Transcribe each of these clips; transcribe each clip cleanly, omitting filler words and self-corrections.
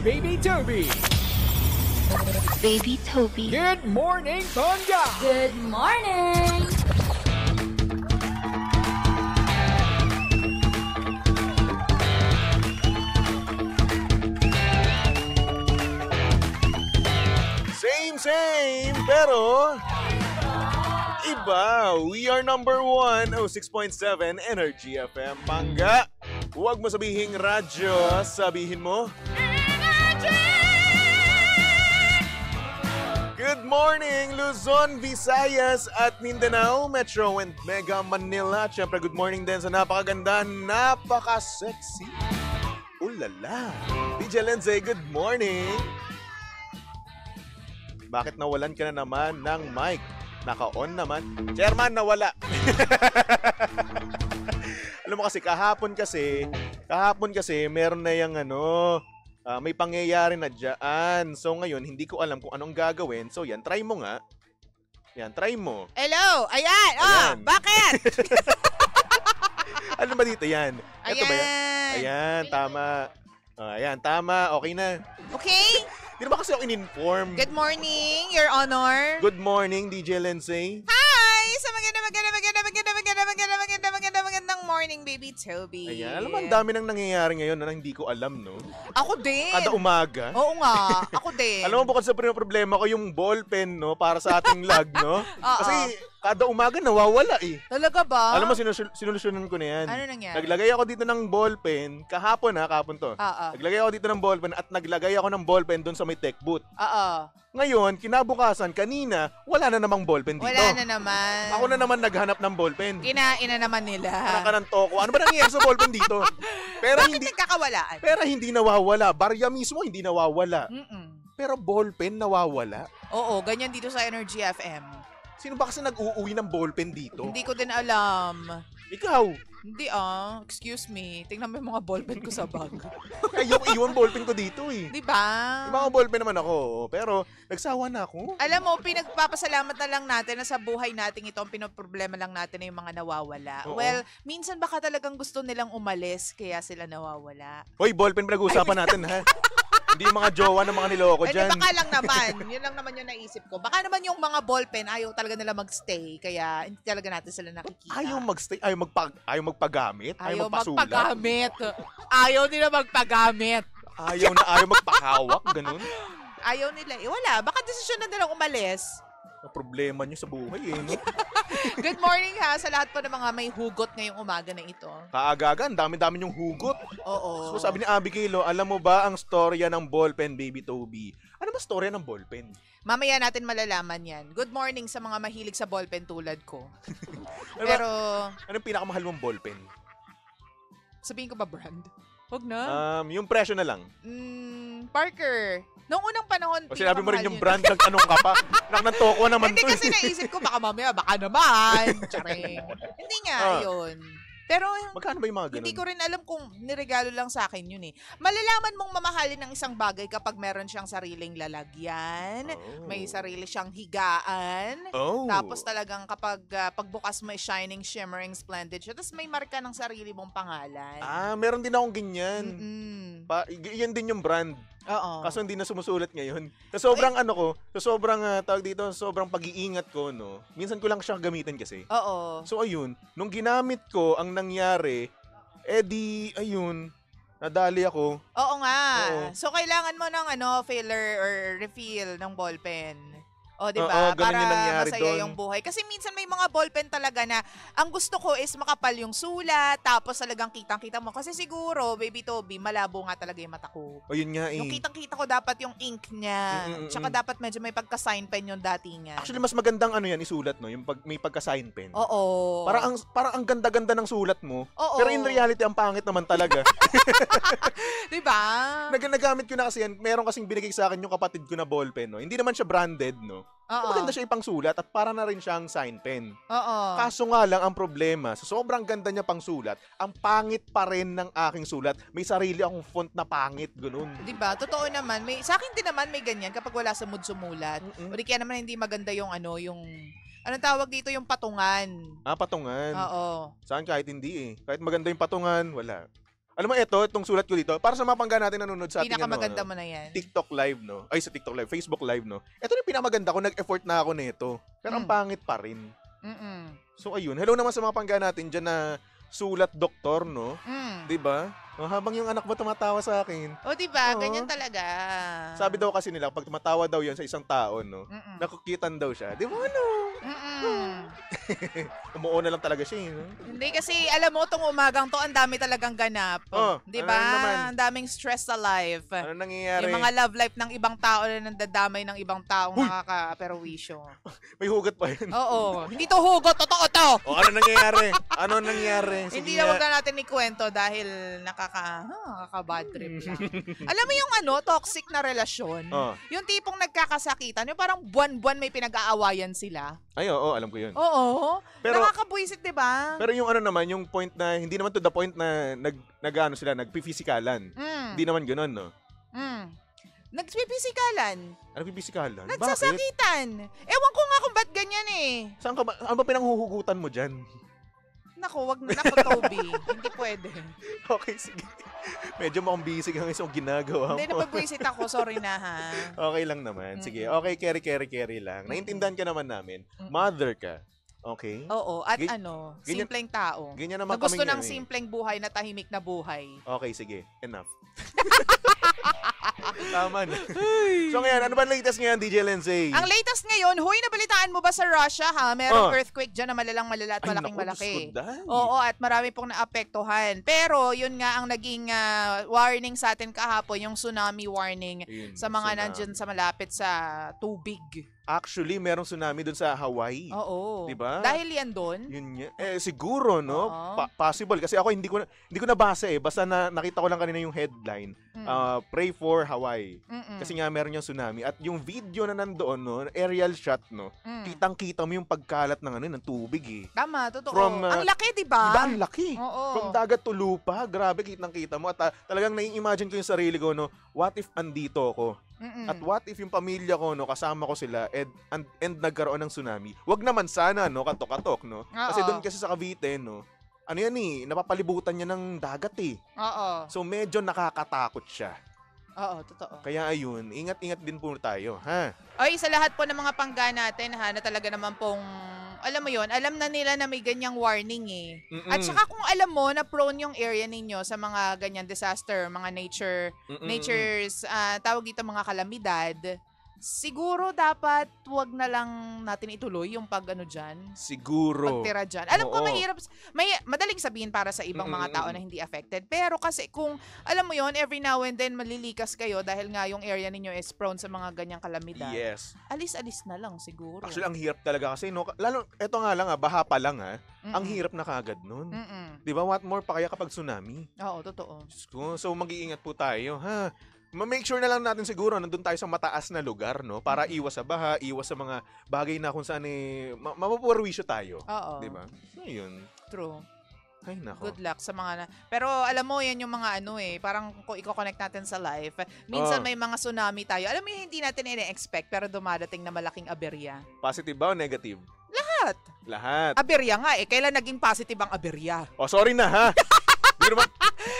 Baby Toby. Baby Toby. Good morning, Tonga. Good morning! Same, pero iba. We are number 1, 6.7 Energy FM. Mangga, huwag mo sabihing radyo, sabihin mo good morning, Luzon, Visayas at Mindanao, Metro and Mega Manila. At syempre, good morning din sa napakaganda, napaka-sexy. Ulala. DJ Lindsay, good morning. Bakit nawalan ka na naman ng mic? Naka-on naman. Chairman, nawala. Alam mo kasi, kahapon kasi, meron na yung may pangyayari na dyan. So ngayon, hindi ko alam kung anong gagawin. So yan, try mo nga. Yan, try mo. Hello! Ayan! Oh, bakit? Ano ba dito yan? Ito ba yan? Ayan. Ayan, tama. Ayan, tama. Okay na. Okay? Di ba kasi ako in-inform? Good morning, Your Honor. Good morning, DJ Lindsay. Hi! Sa magandang morning, Baby Toby. Ayan, alam mo, ang dami nang nangyayari ngayon na hindi ko alam, no? Ako din. Kada umaga. Oo nga, ako din. Alam mo, bukod sa problema ko yung ballpen, no? Para sa ating lag, no? Kasi kada umaga nawawala eh. Talaga ba? Alam mo, sinulusyonan ko na yan. Ano nangyari? Naglagay ako dito ng ballpen, kahapon to. Naglagay ako dito ng ballpen at naglagay ako ng ballpen doon sa may tech booth. Ngayon, kinabukasan, kanina, wala na namang ballpen dito. Wala na naman. Ako na naman naghanap ng ballpen. Kinain na naman nila. Anak ka ng toko. Ano ba nangyayari sa ballpen dito? Pero Bakit nagkakawalaan? Pero hindi nawawala. Barya mismo hindi nawawala. Mm-mm. Pero ballpen nawawala. Oo, ganyan dito sa Energy FM. Sino ba kasi nag-uuwi ng ballpen dito? Hindi ko din alam. Ikaw. Hindi excuse me. Tingnan mo yung mga ballpen ko sa bag. Ayoko iwan ballpen ko dito eh. Di ba? Yung mga ballpen naman ako. Pero nagsawa na ako. Alam mo, pinagpapasalamat na lang natin na sa buhay natin ito, ang pinoproblema lang natin na yung mga nawawala. Oo. Well, minsan baka talagang gusto nilang umalis, kaya sila nawawala. Hoy, ballpen pinag-uusapan natin ha. Hindi yung mga jowa ng mga niloko dyan. Baka lang naman. Yun lang naman yung naisip ko. Baka naman yung mga ballpen, ayaw talaga nila magstay, kaya hindi talaga natin sila nakikita. Ayaw magstay, ayaw magpagamit, ayaw magpasulat. magpagamit. Ayaw nila magpagamit. Ayaw magpahawak, ganun. Ayaw nila. Wala. Baka desisyon na nilang umalis. Ang problema nyo sa buhay eh, no? Good morning ha sa lahat po ng mga may hugot ngayong umaga na ito. Kaagaga, ang dami-dami yung hugot. Oo. So sabi ni Abigail, alam mo ba ang storya ng ballpen, Baby Toby? Ano ba storya ng ballpen? Mamaya natin malalaman yan. Good morning sa mga mahilig sa ballpen tulad ko. Ano Pero, anong pinakamahal mong ballpen? sabihin ko ba brand? Huwag na. Yung presyo na lang. Parker. Noong unang panahon, O sinabi mo rin pinakamahal yung yun. brand, nagtanong ka pa. Ng toko naman Hindi to. kasi naisip ko, baka mamaya, baka naman. Charing. Hindi nga, yun. Pero, Magkano ba yung mga ganun? hindi ko rin alam kung niregalo lang sa akin yun eh. Malalaman mong mamahalin ng isang bagay kapag meron siyang sariling lalagyan, may sarili siyang higaan, tapos talagang kapag pagbukas mo shining, shimmering, splendid siya, tapos may marka ng sarili mong pangalan. Meron din akong ganyan. Yan din yung brand. Oo. Kaso hindi na sumusulat ngayon. Sa sobrang tawag dito, sobrang pag-iingat ko, no. Minsan ko lang siya gamitin kasi. Oo. So ayun, nung ginamit ko, ang nangyari, ayun, nadali ako. Oo nga. Oo. So, kailangan mo ng filler or refill ng ballpen. O, di Oo, ba? ganun Para yung nangyari masaya doon. yung buhay. Kasi minsan may mga ballpen talaga na ang gusto ko is makapal yung sulat, tapos talagang kitang-kita mo. Kasi siguro, Baby Toby, malabo nga talaga yung mata ko. O yun nga eh. Yung kitang-kita ko dapat yung ink niya. Tsaka dapat medyo may pagka-sign pen yung dati niya. Actually, mas magandang yan, isulat, no? Yung may pagka-sign pen. Oo. Parang ang ganda-ganda ng sulat mo. Oo. Pero in reality, ang pangit naman talaga. Di ba? Nagamit ko na kasi yan. Meron kasing binigay sa akin yung kapatid ko na ballpen, no? Hindi naman siya branded, no? Oo. Maganda siya ipang sulat at para na rin siyang sign pen. Oo. Kaso nga lang ang problema, sa sobrang ganda niya pang sulat, ang pangit pa rin ng aking sulat. May sarili akong font na pangit, ganun. Diba? Totoo naman. Sa akin din naman may ganyan kapag wala sa mood sumulat. O di kaya naman hindi maganda yung anong tawag dito, yung patungan. Patungan. Oo. Saan kahit hindi eh. Kahit maganda yung patungan, wala. Alam mo, itong sulat ko dito, para sa mga pangga natin nanonood sa ating Pinakamaganda mo na yan. TikTok live, no? Ay, sa TikTok live, Facebook live, no? Ito yung pinamaganda ko, nag-effort na ako nito. Pero ang pangit pa rin. So, ayun. Hello naman sa mga pangga natin dyan na sulat doktor, no? Diba? Habang yung anak mo tumatawa sa akin. O, diba? Ganyan talaga. Sabi daw kasi nila, pag tumatawa daw yan sa isang tao, no? Nakukitan daw siya. Di ba, ano? Umuo na lang talaga siya, no? Hindi kasi, alam mo, itong umagang to, ang dami talagang ganap. Di ba? Ano naman? Ang daming stress sa life. Ano nangyayari? Yung mga love life ng ibang tao na nandadamay ng ibang taong nakaka-perwisyo. May hugot pa yun. Oo. Hindi to hugot, totoo to. O, ano nangyayari? Ano nangyayari? Hindi na wag na natin ikwento dahil nakaka-bad trip lang. Alam mo yung toxic na relasyon? Yung tipong nagkakasakitan, yung parang buwan-buwan may pinag-aawayan sila. Ay, oo, alam ko yun. Oo. Pero, nakakabuisit, di ba? Pero yung yung point na, hindi naman to the point na nagpi-physikalan. Hindi naman gano'n, no? Nagpipisikalan. Ano pipisikalan? Nagsasakitan. Bakit? Ewan ko nga kung ba't ganyan eh. Saan ka ba? Ano ba pinanghuhugutan mo dyan? Naku, wag na nako, Toby. Hindi pwede. Okay, sige. Medyo mukhang busy ka ngayon sa ginagawa mo. Hindi, napabwisit ako. Sorry na, ha? Okay lang naman. Sige, okay, carry lang. Naintindihan ka naman namin. Mother ka. Okay? Oo, at simpleng tao. Ganyan naman gusto kaming ng simpleng buhay na tahimik na buhay. Okay, sige. Enough. Tama na. So ngayon, ano ba ang latest ngayon, DJ Lindsay? Ang latest ngayon, nabalitaan mo ba sa Russia, ha? Merong earthquake dyan na malala at malaking-malaki. Oo, at marami pong naapektuhan. Pero, yun nga ang naging warning sa atin kahapon, yung tsunami warning sa mga nandyan sa malapit sa tubig. Actually, merong tsunami doon sa Hawaii. Oo. Diba? Dahil yan doon? Yun yan. Siguro, no? Possible. Kasi ako, hindi ko nabasa eh. Basta nakita ko lang kanina yung headline. Pray for Hawaii. Kasi nga meron yung tsunami. At yung video na nandoon, no? Aerial shot, no? Kitang-kita mo yung pagkalat ng tubig eh. Tama, totoo. Ang laki, diba? Diba, ang laki. Oo. From dagat to lupa. Grabe, kitang-kita mo. At talagang nai-imagine ko yung sarili ko, no? What if andito ako? At what if yung pamilya ko, no, kasama ko sila and nagkaroon ng tsunami? Wag naman sana, no, katok-katok, no? Kasi doon kasi sa Cavite, no, ano yan eh, napapalibutan niya ng dagat eh. Oo. So medyo nakakatakot siya. Oo, totoo. Kaya ayun, ingat-ingat din po tayo, ha? Ay, sa lahat po ng mga pangga natin, ha, na talaga naman pong, alam mo yon, alam na nila na may ganyang warning eh. At saka kung alam mo na prone yung area ninyo sa mga ganyan disaster, mga nature's, tawag dito mga kalamidad, siguro dapat wag na lang natin ituloy yung dyan. Siguro. Pagtira dyan. Alam ko mahirap, madaling sabihin para sa ibang mga tao na hindi affected. Pero kasi kung, alam mo yon, every now and then malilikas kayo dahil nga yung area ninyo is prone sa mga ganyang kalamidad. Yes. Alis-alis na lang siguro. Actually, ang hirap talaga kasi, no? Lalo, eto nga lang baha pa lang ang hirap na kagad nun. Di ba, what more pa kaya kapag tsunami? Oo, totoo. So, mag-iingat po tayo, ha? Ma-make sure na lang natin siguro nandun tayo sa mataas na lugar, no? Para iwas sa baha, iwas sa mga bagay na kung saan mapapurwisyo tayo. Oo. Di ba? So, yun. True. Ay, nako. Good luck sa mga Pero alam mo, yan yung mga parang kung i-connect natin sa life, minsan may mga tsunami tayo. Alam mo yung hindi natin ine-expect pero dumadating na malaking aberya. Positive ba o negative? Lahat. Aberya nga eh. Kailan naging positive ang aberya? Oh, sorry na, ha?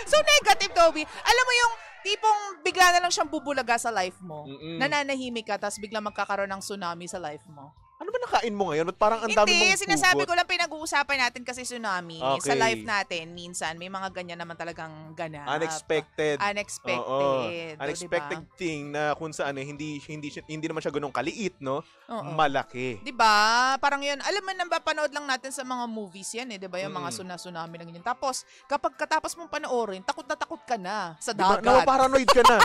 So, negative, Toby. Alam mo yung tipong bigla na lang siyang bubulaga sa life mo. Nananahimik ka, tapos bigla magkakaroon ng tsunami sa life mo. Ano ba nakain mo ngayon? Ba't parang ang dami mong Hindi, sinasabi ko lang pinag-uusapan natin kasi tsunami. Okay. Sa life natin, minsan, may mga ganyan naman talagang ganap. Unexpected. Unexpected. Unexpected thing na kung saan hindi naman siya ganun kaliit, no? Malaki. Diba? Parang yun, alam mo na ba, panood lang natin sa mga movies yan eh, diba? Yung mga tsunami na ganyan. Tapos, kapag katapos mong panoorin, takot na takot ka na sa dagat. Diba? Paranoid ka na.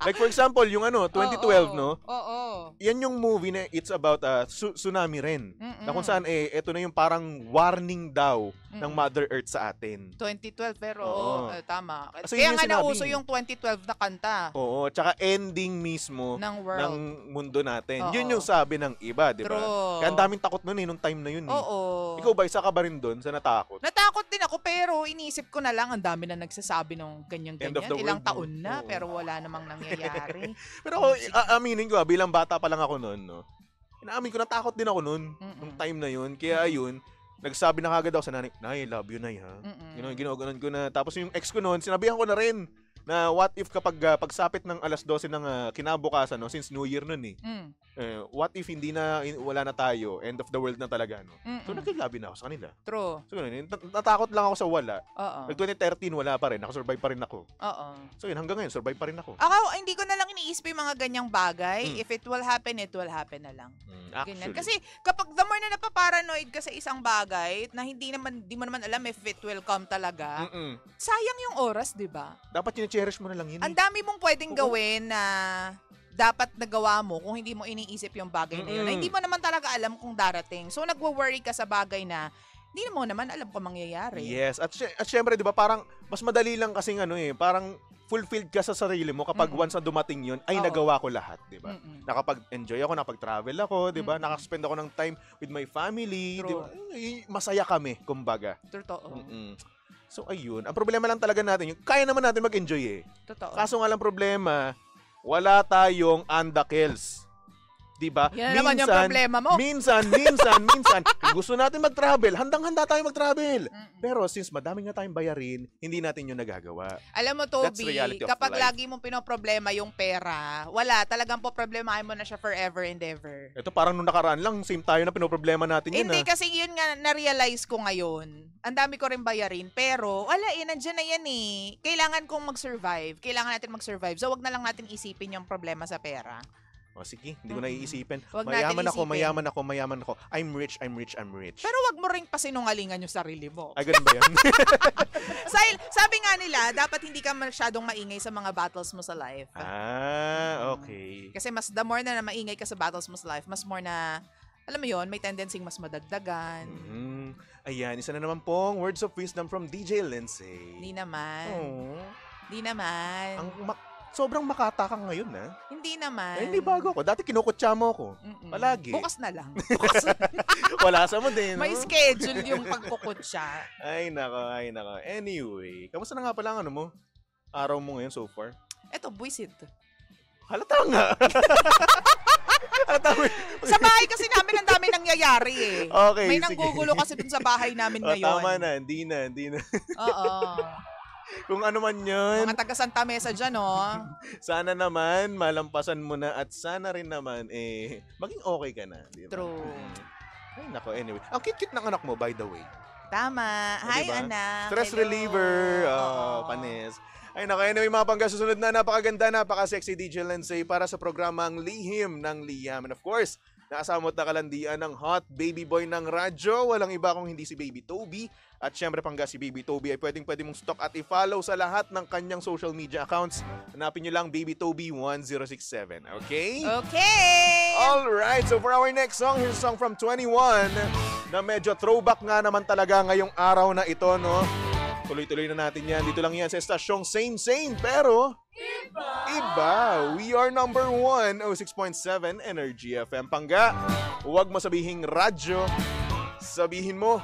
Like for example, yung 2012, no? Oo. Yan yung movie na it's about tsunami rin. Na kung saan ito na yung parang warning daw ng Mother Earth sa atin. 2012 pero tama. Kasi kaya nga sinabi, nauso yung 2012 na kanta. Oo, tsaka ending mismo ng world. Ng mundo natin. Yun yung sabi ng iba, di ba? Kaya ang daming takot nun nung time na yun. Oo. Ikaw ba, isa ka ba rin doon sa natakot? Natakot din ako pero iniisip ko na lang ang dami na nagsasabi ng ganyan-ganyan. Ilang taon na pero wala namang nangyayari. Pero aminin ko, bilang bata pa lang ako noon, no? Inaamin ko, natakot din ako noon, nung time na yun. Kaya yun, nagsabi na kagad ako sa nanay, Nay, love you, Nay, ha? Ginaganon ko na. Tapos yung ex ko noon, sinabihan ko na rin na what if kapag pagsapit ng alas 12 ng kinabukasan, no, since New Year nun eh. What if wala na tayo, end of the world na talaga, no? So nagkilabi na ako sa kanila. True. So natakot lang ako sa wala. Oo. Nag-2013 wala pa rin, nakasurvive pa rin ako. Oo. So yun, hanggang ngayon survive pa rin ako. Ako, hindi ko na lang iniisip yung mga ganyang bagay. If it will happen na lang. Ganyan. Kasi kapag the more na napaparanoid ka sa isang bagay na hindi mo naman alam if it will come talaga, sayang yung oras, di ba? Dapat cherish mo na lang yun. Ang dami mong pwedeng gawin na dapat nagawa mo kung hindi mo iniisip yung bagay na yun. Na hindi mo naman talaga alam kung darating. So nagwo-worry ka sa bagay na hindi mo naman alam kung mangyayari. Yes. At syempre, di ba, parang mas madali lang kasing parang fulfilled ka sa sarili mo kapag once na dumating yun, ay nagawa ko lahat, di ba? Nakapag-enjoy ako, nakapag-travel ako, di ba? Nakaspend ako ng time with my family, di ba? Masaya kami, kumbaga. Totoo. So, ayun. Ang problema lang talaga natin, kaya naman natin mag-enjoy eh. Totoo. Kaso nga lang problema, wala tayong andakels. Diba? Yan naman yung problema mo. Minsan. Kung gusto natin mag-travel, handang-handa tayo mag-travel. Pero since madami nga tayong bayarin, hindi natin yung nagagawa. Alam mo, Toby, kapag lagi mong pinoproblema yung pera, wala, talagang problemahin mo na siya forever and ever. Ito parang nung nakaraan lang, same tayo na pinoproblema natin yun. Hindi, kasi yun nga, na-realize ko ngayon. Ang dami ko rin bayarin, pero wala nandiyan na yan eh. Kailangan kong mag-survive. Kailangan natin mag-survive. So, wag na lang natin isipin yung problema sa pera. O sige, hindi ko naiisipin. Mayaman ako. I'm rich. Pero wag mo ring pasinungalingan yung sarili mo. Ay, ganun ba yan? Sabi nga nila, dapat hindi ka masyadong maingay sa mga battles mo sa life. Okay. Kasi the more na maingay ka sa battles mo sa life, mas more na, alam mo yon, may tendency mas madagdagan. Ayan, isa na naman pong words of wisdom from DJ Lindsay. Hindi naman. Sobrang makata ka ngayon, ha? Hindi naman. Hindi bago ako. Dati kinukutsa mo ako. Palagi. Bukas na lang. Wala sa mo din. May schedule yung pagkukutsa. Ay, nako. Anyway, kamusta na nga pala ang mo? Araw mo ngayon so far? Eto, buwisit. Halata nga. Sa bahay kasi namin ang dami nangyayari eh. Okay, may nanggugulo kasi dun sa bahay namin ngayon. Tama na. Hindi na. Oo. Kung ano man yun. Mga taga Santa Mesa dyan, Sana naman, malampasan mo na at sana rin naman, maging okay ka na. Diba? True. Ay, nako, anyway. Ang cute-cute ng anak mo, by the way. Tama. Hi, diba? anak. Stress hello. reliever. Panis. Ay, nako, anyway, mga pangga, susunod na napakaganda, napaka-sexy DJ Lindsay para sa programang Lihim ng Liham. And of course, nakasamot na kalandian ng hot baby boy ng radyo. Walang iba kung hindi si Baby Toby. At syempre pangga si Baby Toby ay pwede mong stalk at i-follow sa lahat ng kanyang social media accounts. Hanapin nyo lang Baby Toby 1067. Okay? Okay! Alright, so for our next song, here's a song from 21 na medyo throwback nga naman talaga ngayong araw na ito, no? Tuloy-tuloy na natin yan. Dito lang yan sa estasyong Same, pero Iba! We are number 1, 06.7 Energy FM. Pangga, huwag mo sabihing radyo, sabihin mo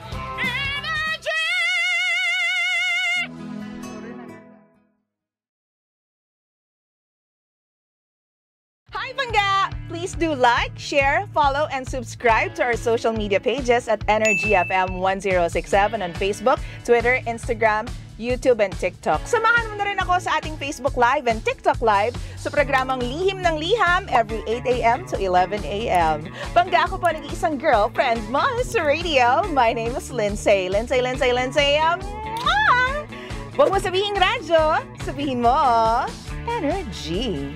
Energy! Hi, Pangga! Please do like, share, follow, and subscribe to our social media pages at Energy FM 1067 on Facebook, Twitter, Instagram, YouTube, and TikTok. Samahan mo na rin ako sa ating Facebook Live and TikTok Live sa programang Lihim ng Liham every 8 a.m. to 11 a.m. Pangga, ako po nag-iisang girlfriend mo sa radio. My name is Lindsay. Lindsay. Huwag mo sabihing radyo, sabihin mo Energy.